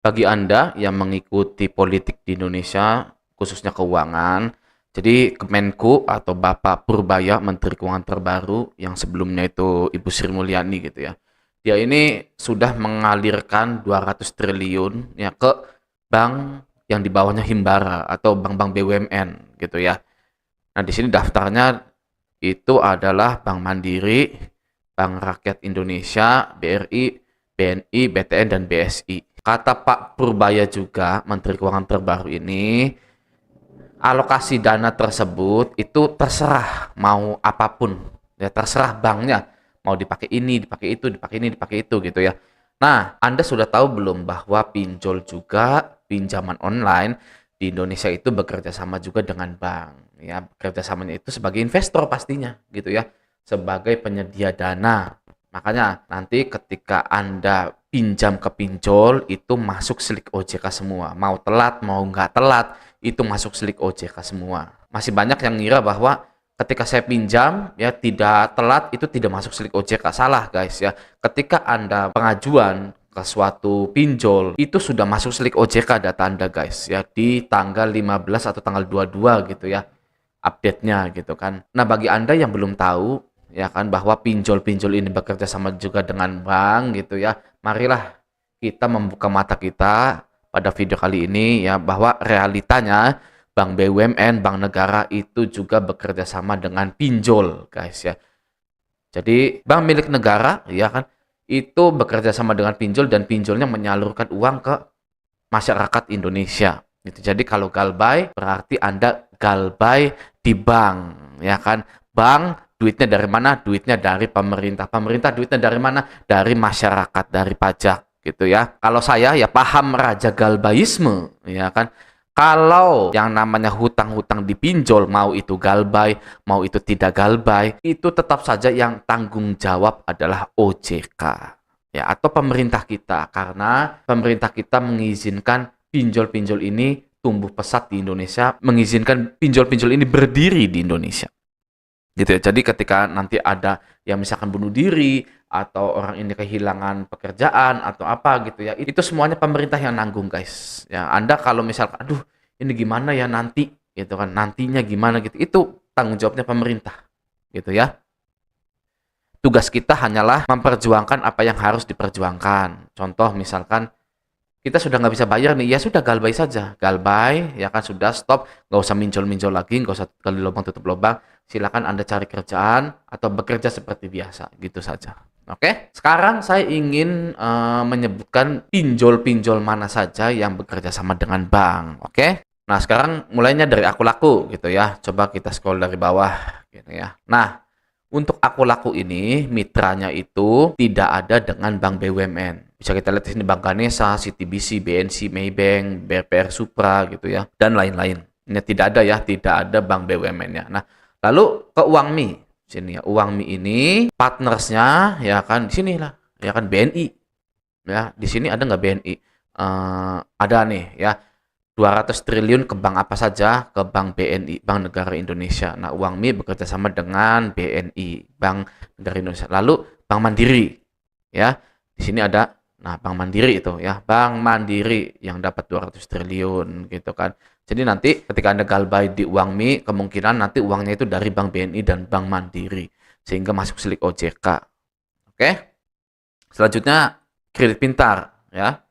Bagi Anda yang mengikuti politik di Indonesia, khususnya keuangan, jadi Kemenku atau Bapak Purbaya, Menteri Keuangan terbaru, yang sebelumnya itu Ibu Sri Mulyani gitu ya. Dia ini sudah mengalirkan 200 triliun ya ke bank yang di bawahnya Himbara atau bank-bank BUMN gitu ya. Nah, di sini daftarnya itu adalah Bank Mandiri, Bank Rakyat Indonesia, BRI, BNI, BTN, dan BSI. Kata Pak Purbaya juga, Menteri Keuangan terbaru ini, alokasi dana tersebut itu terserah mau apapun, ya terserah banknya mau dipakai ini, dipakai itu, dipakai ini, dipakai itu gitu ya. Nah, Anda sudah tahu belum bahwa pinjol juga pinjaman online di Indonesia itu bekerja sama juga dengan bank, ya bekerja samanya itu sebagai investor pastinya gitu ya, sebagai penyedia dana. Makanya nanti ketika Anda pinjam ke pinjol itu masuk slik OJK semua, mau telat mau nggak telat itu masuk slik OJK semua. Masih banyak yang ngira bahwa ketika saya pinjam ya tidak telat itu tidak masuk slik OJK. Salah guys ya. Ketika Anda pengajuan ke suatu pinjol itu sudah masuk slik OJK data Anda guys ya di tanggal 15 atau tanggal 22 gitu ya update-nya gitu kan. Nah, bagi Anda yang belum tahu ya kan bahwa pinjol-pinjol ini bekerja sama juga dengan bank gitu ya. Marilah kita membuka mata kita pada video kali ini ya bahwa realitanya bank BUMN, bank negara itu juga bekerja sama dengan pinjol, guys ya. Jadi bank milik negara ya kan itu bekerja sama dengan pinjol dan pinjolnya menyalurkan uang ke masyarakat Indonesia. Gitu. Jadi kalau galbay berarti Anda galbay di bank, ya kan? Bank duitnya dari mana? Duitnya dari pemerintah. Pemerintah duitnya dari mana? Dari masyarakat, dari pajak gitu ya. Kalau saya ya paham raja galbaisme, ya kan? Kalau yang namanya hutang-hutang dipinjol, mau itu galbay, mau itu tidak galbay, itu tetap saja yang tanggung jawab adalah OJK ya atau pemerintah kita karena pemerintah kita mengizinkan pinjol-pinjol ini tumbuh pesat di Indonesia, mengizinkan pinjol-pinjol ini berdiri di Indonesia. Gitu ya. Jadi ketika nanti ada yang misalkan bunuh diri atau orang ini kehilangan pekerjaan atau apa gitu ya, itu semuanya pemerintah yang nanggung, guys. Ya, Anda kalau misalkan aduh, ini gimana ya nanti gitu kan, nantinya gimana gitu. Itu tanggung jawabnya pemerintah. Gitu ya. Tugas kita hanyalah memperjuangkan apa yang harus diperjuangkan. Contoh misalkan kita sudah nggak bisa bayar nih, ya sudah galbay saja. Galbay, ya kan sudah stop, nggak usah minjol-minjol lagi, nggak usah gali lubang tutup lubang. Silakan Anda cari kerjaan atau bekerja seperti biasa, gitu saja. Oke, sekarang saya ingin menyebutkan pinjol-pinjol mana saja yang bekerja sama dengan bank. Oke, nah sekarang mulainya dari aku laku gitu ya. Coba kita scroll dari bawah gitu ya. Nah, untuk aku laku ini, mitranya itu tidak ada dengan bank BUMN. Bisa kita lihat di sini Bank Ganesha, CTBC, BNC, Maybank, BRPR Supra gitu ya, dan lain-lain. Ini tidak ada ya, tidak ada bank BUMN-nya. Nah, lalu ke Uangmi. Sini ya, Uangmi ini partnersnya ya kan di sini lah, ya kan BNI. Ya, di sini ada nggak BNI? Ada nih ya. 200 triliun ke bank apa saja? Ke Bank BNI, Bank Negara Indonesia. Nah, Uangmi bekerja sama dengan BNI, Bank Negara Indonesia. Lalu Bank Mandiri, ya. Di sini ada, nah Bank Mandiri itu ya, Bank Mandiri yang dapat 200 triliun gitu kan. Jadi nanti ketika Anda galbay di Uangmi, kemungkinan nanti uangnya itu dari Bank BNI dan Bank Mandiri. Sehingga masuk slik OJK. Oke? Selanjutnya, kredit pintar, ya.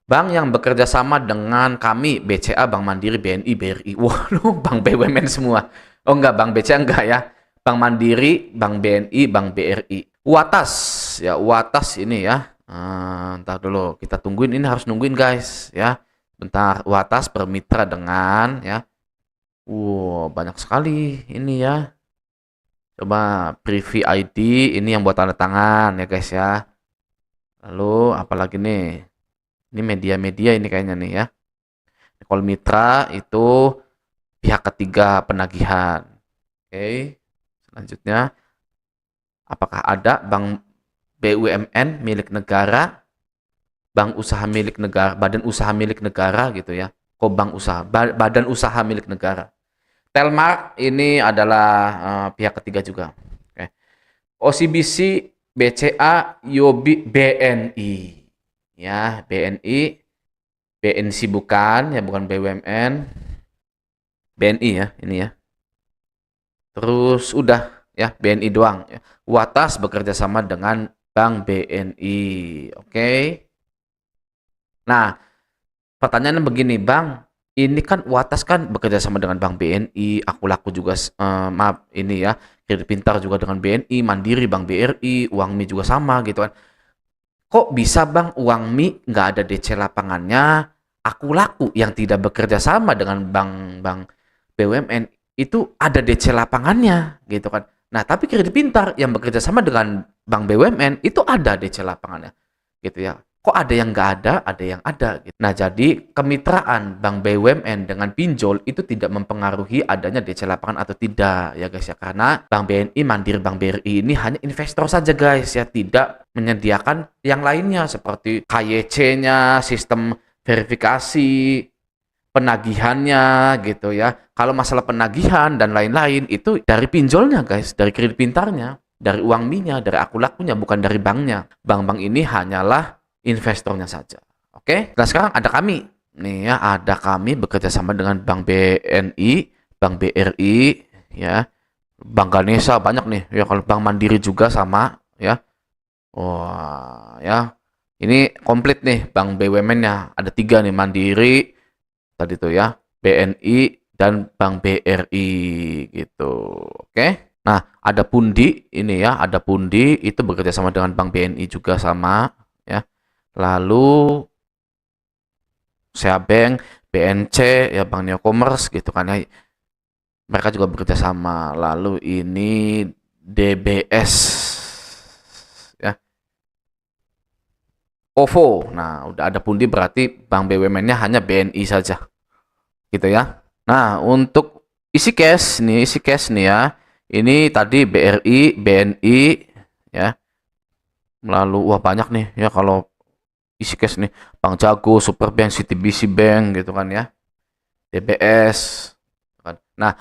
Bank yang bekerja sama dengan kami, BCA, Bank Mandiri, BNI, BRI. Waduh, bank BUMN semua. Oh enggak, Bank BCA enggak ya. Bank Mandiri, Bank BNI, Bank BRI. Watas, ya Watas ini ya. Ntar dulu, kita tungguin. Ini harus nungguin guys, ya. Bentar, Watas bermitra dengan ya. Wow, banyak sekali ini ya. Coba Privy ID, ini yang buat tanda tangan ya guys ya. Lalu apalagi nih? Ini media-media ini kayaknya nih ya. Kalau mitra itu pihak ketiga penagihan. Oke. Selanjutnya, apakah ada bank BUMN milik negara, bank usaha milik negara, badan usaha milik negara gitu ya. Kok bank usaha, badan usaha milik negara. Telmark ini adalah pihak ketiga juga. Oke. OCBC, BCA, Yobi, BNI. Ya, BNI BNC bukan, ya bukan BUMN. BNI ya, ini ya. Terus udah ya, BNI doang ya. Watas bekerja sama dengan Bank BNI. Oke. Nah, pertanyaannya begini, Bang. Ini kan Watas kan bekerja sama dengan Bank BNI, Aku Laku juga maaf ini ya, Kredit Pintar juga dengan BNI, Mandiri, Bank BRI, Uangmi juga sama gitu kan. Kok bisa Bang Uangmi nggak ada DC lapangannya, Aku Laku yang tidak bekerja sama dengan bank-bank BUMN itu ada DC lapangannya gitu kan. Nah, tapi Kredit Pintar yang bekerja sama dengan bank BUMN itu ada DC lapangannya gitu ya. Kok ada yang nggak ada yang ada gitu. Nah, jadi kemitraan bank BUMN dengan pinjol itu tidak mempengaruhi adanya DC lapangan atau tidak ya guys ya. Karena Bank BNI, Mandiri, Bank BRI ini hanya investor saja guys ya, tidak menyediakan yang lainnya seperti KYC-nya, sistem verifikasi, penagihannya gitu ya. Kalau masalah penagihan dan lain-lain itu dari pinjolnya guys, dari Kredit Pintarnya, dari Uangminya, dari Aku Lakunya, bukan dari banknya. Bank-bank ini hanyalah investornya saja. Oke? Nah, sekarang ada kami. Nih ya, ada kami bekerja sama dengan Bank BNI, Bank BRI, ya. Bank Ganesha banyak nih. Ya, kalau Bank Mandiri juga sama, ya. Wah, ya. Ini komplit nih Bank BUMN-nya. Ada 3 nih, Mandiri, tadi tuh ya, BNI, dan Bank BRI gitu. Oke? Nah, ada Pundi ini ya, ada Pundi itu bekerja sama dengan Bank BNI juga sama, ya. Lalu Bank, BNC, ya Bank Neo Commerce gitu kan ya. Mereka juga bekerja sama. Lalu ini DBS ya. OVO. Nah, udah ada Pundi berarti bank BUMN-nya hanya BNI saja. Gitu ya. Nah, untuk isi cash nih ya. Ini tadi BRI, BNI ya. Lalu wah banyak nih ya kalau isi cash nih, Bank Jago, Superbank, CTBC Bank gitu kan ya, DBS kan. Nah,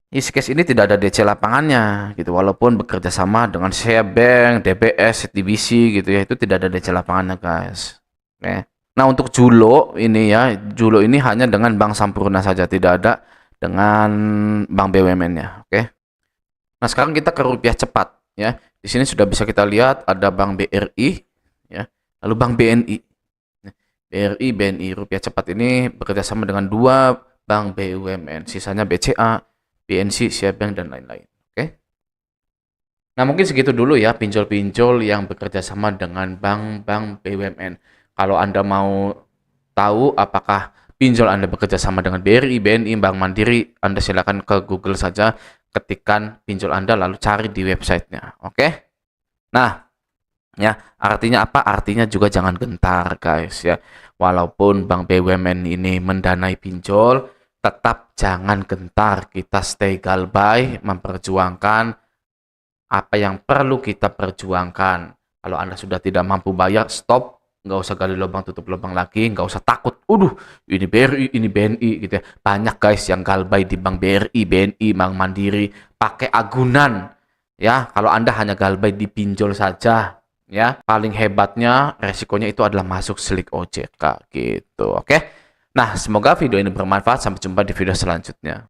isi cash ini tidak ada DC lapangannya gitu, walaupun bekerja sama dengan Bank, DBS, CTBC gitu ya, itu tidak ada DC lapangannya guys. Oke. Nah, untuk Julo ini ya, Julo ini hanya dengan Bank Sampurna saja, tidak ada dengan Bank BUMN-nya. Oke. Nah, sekarang kita ke rupiah cepat ya. Di sini sudah bisa kita lihat ada Bank BRI ya, lalu Bank BNI. BRI, BNI, rupiah cepat ini bekerja sama dengan 2 bank BUMN, sisanya BCA, BNC, Bank dan lain-lain. Oke. Nah, mungkin segitu dulu ya pinjol-pinjol yang bekerja sama dengan bank-bank BUMN. Kalau Anda mau tahu apakah pinjol Anda bekerja sama dengan BRI, BNI, Bank Mandiri, Anda silakan ke Google saja, ketikkan pinjol Anda lalu cari di websitenya. Oke. Nah, ya, artinya apa? Artinya juga jangan gentar, guys ya. Walaupun Bank BUMN ini mendanai pinjol, tetap jangan gentar. Kita stay galbay, memperjuangkan apa yang perlu kita perjuangkan. Kalau Anda sudah tidak mampu bayar, stop. Nggak usah gali lubang tutup lubang lagi, nggak usah takut. Ini BRI, ini BNI gitu ya. Banyak guys yang galbay di Bank BRI, BNI, Bank Mandiri, pakai agunan. Ya, kalau Anda hanya galbay di pinjol saja, ya paling hebatnya resikonya itu adalah masuk slik OJK gitu. Oke. Nah, semoga video ini bermanfaat. Sampai jumpa di video selanjutnya.